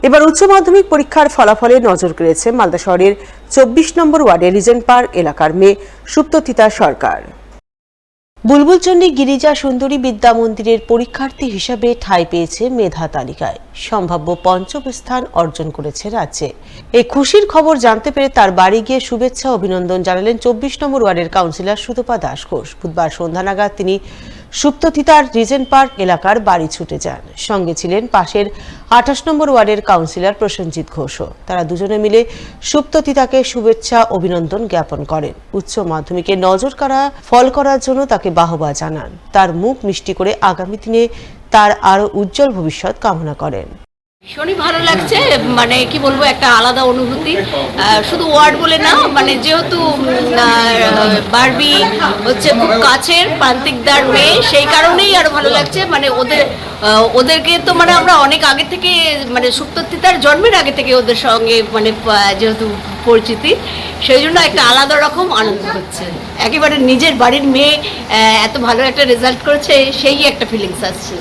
এবার উচ্চ মাধ্যমিক পরীক্ষার ফলাফলে নজর কেড়েছে মালদা শহরের ২৪ নম্বর ওয়ার্ডের রিজেন্ট পার্ক এলাকার মেয়ে সুপ্ততিতা সরকার। বুলবুলচন্ডী গিরিজা সুন্দরী বিদ্যা মন্দিরের পরীক্ষার্থী হিসাবে ঠাঁই পেয়েছে মেধা তালিকায়, সম্ভাব্য পঞ্চম স্থান অর্জন করেছে রাজ্যে। এই খুশির খবর জানতে পেরে তার বাড়ি গিয়ে শুভেচ্ছা অভিনন্দন জানালেন ২৪ নম্বর ওয়ার্ডের কাউন্সিলর সুতপা দাস ঘোষ। বুধবার সন্ধ্যা নাগাদ তিনি সুপ্ততিতার রিজেন্ট পার্ক এলাকার বাড়ি ছুটে যান। সঙ্গে ছিলেন পাশের ২৮ নম্বর ওয়ার্ডের কাউন্সিলর প্রসেনজিৎ ঘোষও। তারা দুজনে মিলে সুপ্ততিতাকে শুভেচ্ছা অভিনন্দন জ্ঞাপন করেন। উচ্চ মাধ্যমিকে নজর কাড়া ফল করার জন্য তাকে বাহবা জানান। তার মুখ মিষ্টি করে আগামী দিনে তার আরো উজ্জ্বল ভবিষ্যৎ কামনা করেন। ভীষণই ভালো লাগছে, মানে কি বলবো, একটা আলাদা অনুভূতি। শুধু ওয়ার্ড বলে না, মানে যেহেতু বারবি হচ্ছে খুব কাছের প্রান্তিকদার মেয়ে, সেই কারণেই আরো ভালো লাগছে। মানে ওদেরকে তো মানে আমরা অনেক আগে থেকে, মানে সুপ্ততিতার জন্মের আগে থেকে ওদের সঙ্গে মানে যেহেতু পরিচিতি, সেই জন্য একটা আলাদা রকম আনন্দ হচ্ছে। একেবারে নিজের বাড়ির মেয়ে এত ভালো একটা রেজাল্ট করেছে, সেই একটা ফিলিংস আসছে।